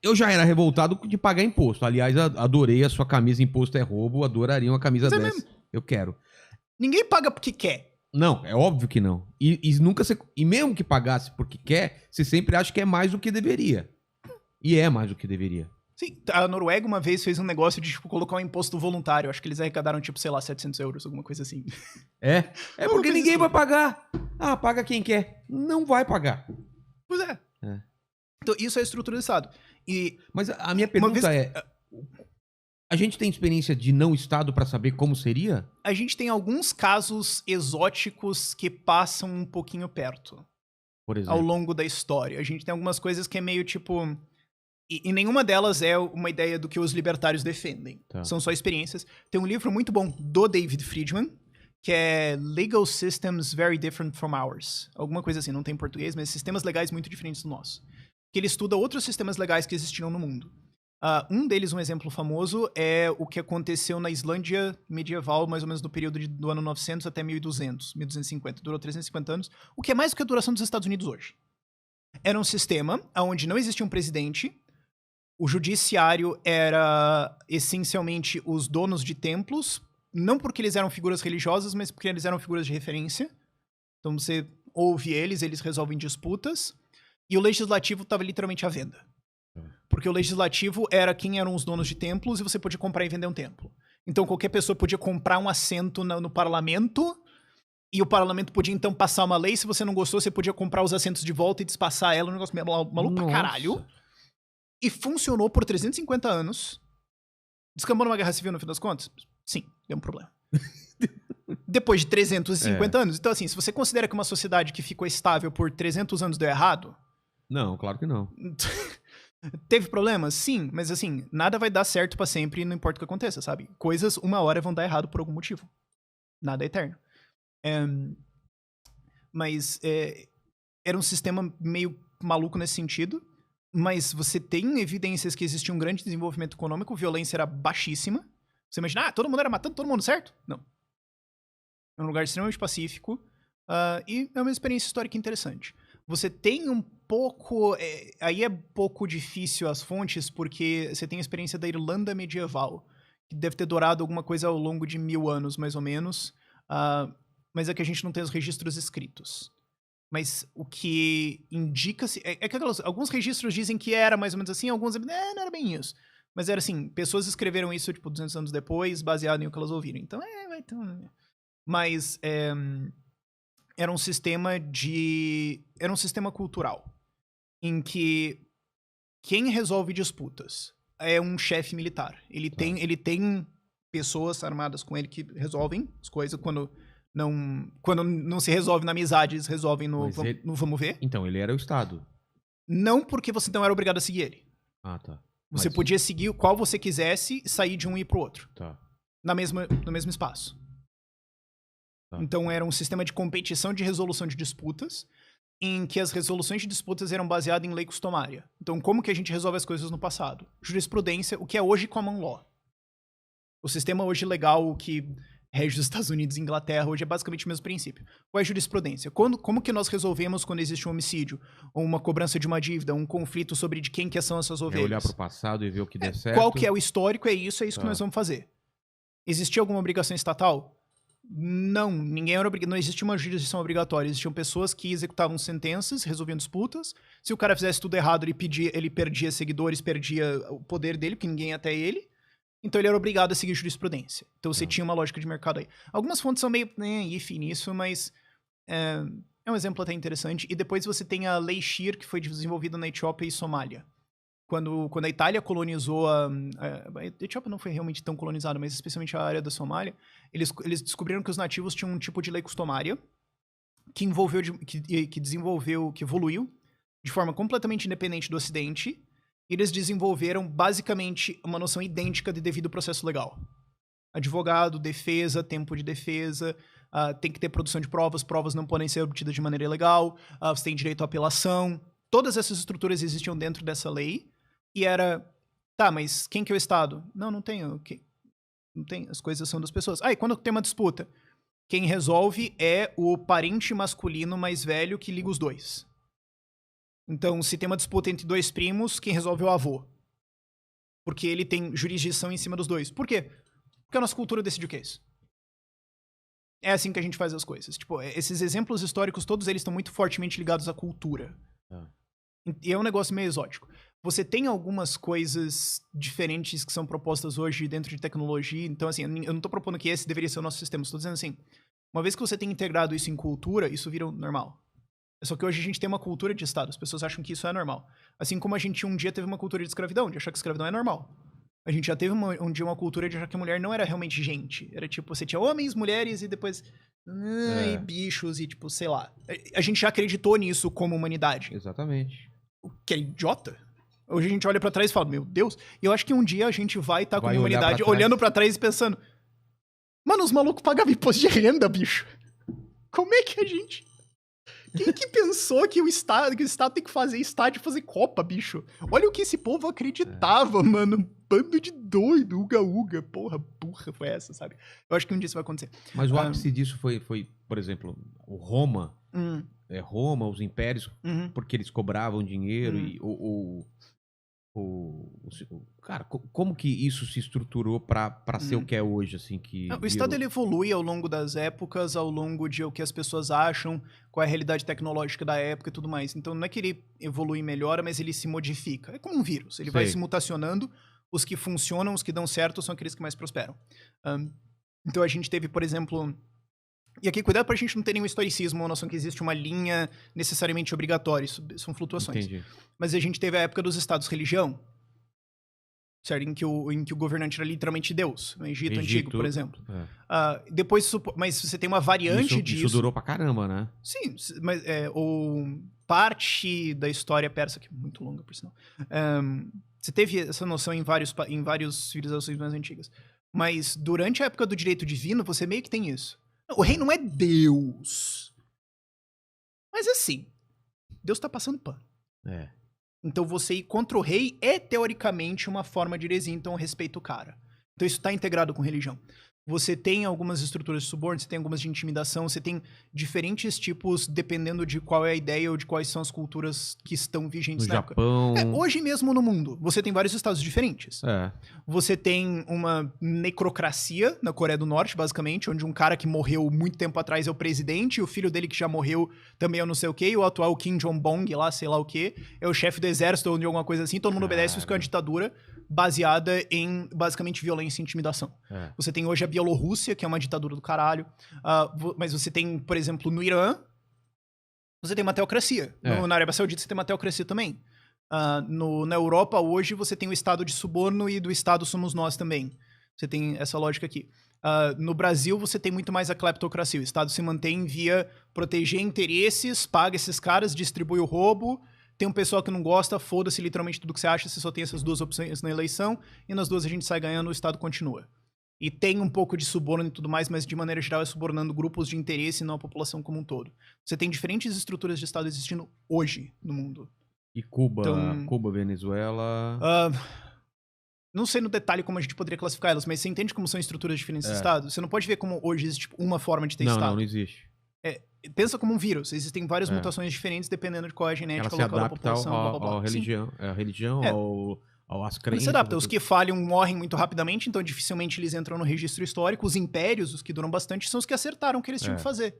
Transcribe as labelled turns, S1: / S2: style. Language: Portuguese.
S1: Eu já era revoltado de pagar imposto. Aliás, adorei a sua camisa Imposto é Roubo. Adoraria uma camisa
S2: Mas é
S1: dessa.
S2: mesmo.
S1: Eu quero.
S2: Ninguém paga porque quer.
S1: Não, é óbvio que não. E mesmo que pagasse porque quer, você sempre acha que é mais do que deveria. E é mais do que deveria.
S2: Sim, a Noruega uma vez fez um negócio de, tipo, colocar um imposto voluntário. Acho que eles arrecadaram, tipo, sei lá, 700 euros, alguma coisa assim.
S1: É
S2: Uma
S1: porque
S2: coisa
S1: ninguém
S2: assim.
S1: vai pagar. Ah, paga quem quer. Não vai pagar.
S2: Pois é. Então, isso é a estrutura do Estado. E
S1: Mas a minha
S2: uma vez
S1: pergunta é... A gente tem experiência de não Estado pra saber como seria?
S2: a gente tem alguns casos exóticos que passam um pouquinho perto
S1: Por
S2: ao
S1: exemplo.
S2: longo da história. A gente tem algumas coisas que é meio, tipo... E nenhuma delas é uma ideia do que os libertários defendem.
S1: Tá.
S2: São só experiências. Tem um livro muito bom do David Friedman, que é Legal Systems Very Different from Ours. Alguma coisa assim, não tem em português, mas sistemas legais muito diferentes do nosso. Que ele estuda outros sistemas legais que existiam no mundo. Um deles, um exemplo famoso, é o que aconteceu na Islândia medieval, mais ou menos no período do ano 900 até 1200, 1250. Durou 350 anos, o que é mais do que a duração dos Estados Unidos hoje. Era um sistema onde não existia um presidente. O judiciário era essencialmente os donos de templos, não porque eles eram figuras religiosas, mas porque eles eram figuras de referência. Então você ouve eles resolvem disputas. E o legislativo estava literalmente à venda. Porque o legislativo era quem eram os donos de templos e você podia comprar e vender um templo. Então qualquer pessoa podia comprar um assento no parlamento e o parlamento podia então passar uma lei. Se você não gostou, você podia comprar os assentos de volta e despassar ela. Um negócio maluco pra caralho. E funcionou por 350 anos. Descambou numa guerra civil no fim das contas? Sim, deu um problema. Depois de 350 anos. Então, assim, se você considera que uma sociedade que ficou estável por 300 anos deu errado...
S1: Não, claro que não.
S2: Teve problemas? Sim, mas assim, nada vai dar certo pra sempre, não importa o que aconteça, sabe? Coisas, uma hora, vão dar errado por algum motivo. Nada é eterno. Mas era um sistema meio maluco nesse sentido. Mas você tem evidências que existia um grande desenvolvimento econômico, violência era baixíssima. Você imagina, todo mundo era matando todo mundo, certo? Não. É um lugar extremamente pacífico e é uma experiência histórica interessante. Você tem um pouco... aí é pouco difícil as fontes, porque você tem a experiência da Irlanda medieval, que deve ter durado alguma coisa ao longo de 1000 anos, mais ou menos, mas é que a gente não tem os registros escritos. Mas o que indica-se... que alguns registros dizem que era mais ou menos assim, alguns não era bem isso. Mas era assim, pessoas escreveram isso, tipo, 200 anos depois, baseado em o que elas ouviram. Então, Mas era um sistema era um sistema cultural, em que quem resolve disputas é um chefe militar. Ele tem pessoas armadas com ele que resolvem as coisas quando não se resolve na amizade, eles resolvem no vamos ver.
S1: Então, ele era o Estado.
S2: Não porque você não era obrigado a seguir ele.
S1: Ah, tá.
S2: Você podia seguir qual você quisesse e sair de um e ir pro outro.
S1: Tá.
S2: No mesmo espaço.
S1: Tá.
S2: Então era um sistema de competição de resolução de disputas, em que as resoluções de disputas eram baseadas em lei customária. Então como que a gente resolve as coisas no passado? Jurisprudência, o que é hoje common law. O sistema hoje legal que rege os Estados Unidos e Inglaterra hoje é basicamente o mesmo princípio. Qual é a jurisprudência? Como que nós resolvemos quando existe um homicídio, ou uma cobrança de uma dívida, um conflito sobre de quem que são essas ovelhas?
S1: É olhar pro passado e ver o que der certo.
S2: Qual que é o histórico? É isso que nós vamos fazer. Existia alguma obrigação estatal? Não, ninguém era obrigado. Não existia uma jurisdição obrigatória. Existiam pessoas que executavam sentenças, resolviam disputas. Se o cara fizesse tudo errado, ele perdia seguidores, perdia o poder dele, porque ninguém ia até ele. Então ele era obrigado a seguir jurisprudência. Então você tinha uma lógica de mercado aí. Algumas fontes são meio iffy nisso, mas é um exemplo até interessante. E depois você tem a Lei Shir, que foi desenvolvida na Etiópia e Somália. Quando a Itália colonizou a Etiópia não foi realmente tão colonizada, mas especialmente a área da Somália, eles descobriram que os nativos tinham um tipo de lei customária que evoluiu de forma completamente independente do Ocidente. E eles desenvolveram basicamente uma noção idêntica de devido processo legal. Advogado, defesa, tempo de defesa, tem que ter produção de provas não podem ser obtidas de maneira ilegal, você tem direito à apelação. Todas essas estruturas existiam dentro dessa lei. E era, mas quem que é o Estado? Não tenho. Não tem, as coisas são das pessoas. E quando tem uma disputa? Quem resolve é o parente masculino mais velho que liga os dois. Então, se tem uma disputa entre dois primos, quem resolve é o avô. Porque ele tem jurisdição em cima dos dois. Por quê? Porque a nossa cultura decide o que é isso. É assim que a gente faz as coisas. Tipo, esses exemplos históricos, todos eles estão muito fortemente ligados à cultura. E é um negócio meio exótico. Você tem algumas coisas diferentes que são propostas hoje dentro de tecnologia. Então, assim, eu não tô propondo que esse deveria ser o nosso sistema. Estou dizendo assim, uma vez que você tem integrado isso em cultura, isso vira normal. Só que hoje a gente tem uma cultura de Estado. As pessoas acham que isso é normal. Assim como a gente um dia teve uma cultura de escravidão, de achar que escravidão é normal. A gente já teve um dia uma cultura de achar que a mulher não era realmente gente. Era tipo, você tinha homens, mulheres e depois... e bichos e tipo, sei lá. A gente já acreditou nisso como humanidade.
S1: Exatamente.
S2: O que é idiota. Hoje a gente olha pra trás e fala, meu Deus. E eu acho que um dia a gente vai estar como humanidade olhando pra trás e pensando, mano, os malucos pagavam imposto de renda, bicho. Como é que a gente... Quem que pensou que o Estado tem que fazer estádio e fazer Copa, bicho? Olha o que esse povo acreditava, mano. Bando de doido, uga-uga. Porra, burra foi essa, sabe? Eu acho que um dia isso vai acontecer.
S1: Mas o ápice disso foi, por exemplo, o Roma. Roma, os impérios, porque eles cobravam dinheiro e cara, como que isso se estruturou pra ser o que é hoje, assim, que...
S2: O Estado, ele evolui ao longo das épocas, ao longo de o que as pessoas acham, qual é a realidade tecnológica da época e tudo mais. Então, não é que ele evolui e melhora, mas ele se modifica. É como um vírus, ele vai se mutacionando. Os que funcionam, os que dão certo, são aqueles que mais prosperam. Então, a gente teve, por exemplo... E aqui, cuidado pra gente não ter nenhum historicismo, uma noção que existe uma linha necessariamente obrigatória. Isso são flutuações.
S1: Entendi.
S2: Mas a gente teve a época dos estados-religião, certo? Em que o governante era literalmente Deus. No Egito Antigo, por exemplo. Depois, mas você tem uma variante disso.
S1: Isso durou pra caramba, né?
S2: Sim, mas parte da história persa, que é muito longa, por sinal. Você teve essa noção em várias civilizações mais antigas. Mas durante a época do direito divino, você meio que tem isso. O rei não é Deus. Mas assim, Deus tá passando pano. Então você ir contra o rei é, teoricamente, uma forma de heresia, então respeita o cara. Então isso tá integrado com religião. Você tem algumas estruturas de suborno, você tem algumas de intimidação, você tem diferentes tipos, dependendo de qual é a ideia ou de quais são as culturas que estão vigentes
S1: no
S2: na
S1: Japão.
S2: época. Hoje mesmo no mundo, você tem vários estados diferentes. Você tem uma necrocracia na Coreia do Norte, basicamente, onde um cara que morreu muito tempo atrás é o presidente, e o filho dele que já morreu também é não sei o quê, e o atual Kim Jong-bong lá, sei lá o quê, é o chefe do exército ou de alguma coisa assim, todo mundo obedece, isso que é uma ditadura baseada em, basicamente, violência e intimidação. Você tem hoje a Bielorrússia, que é uma ditadura do caralho, mas você tem, por exemplo, no Irã, você tem uma teocracia. Na Arábia Saudita você tem uma teocracia também. Na Europa, hoje, você tem o Estado de suborno e do Estado somos nós também. Você tem essa lógica aqui. No Brasil, você tem muito mais a cleptocracia. O Estado se mantém via proteger interesses, paga esses caras, distribui o roubo. Tem um pessoal que não gosta, foda-se literalmente tudo que você acha, você só tem essas duas opções na eleição, e nas duas a gente sai ganhando, o Estado continua. E tem um pouco de suborno e tudo mais, mas de maneira geral é subornando grupos de interesse e não a população como um todo. Você tem diferentes estruturas de Estado existindo hoje no mundo.
S1: E Cuba, Cuba, Venezuela...
S2: não sei no detalhe como a gente poderia classificar elas, mas você entende como são estruturas diferentes de Estado? Você não pode ver como hoje existe uma forma de ter Estado.
S1: Não existe.
S2: Pensa como um vírus. Existem várias mutações diferentes dependendo de qual é a genética local da população.
S1: À religião, às crenças.
S2: Se adapta. Os que falham morrem muito rapidamente, então dificilmente eles entram no registro histórico. Os impérios, os que duram bastante, são os que acertaram o que eles tinham que fazer.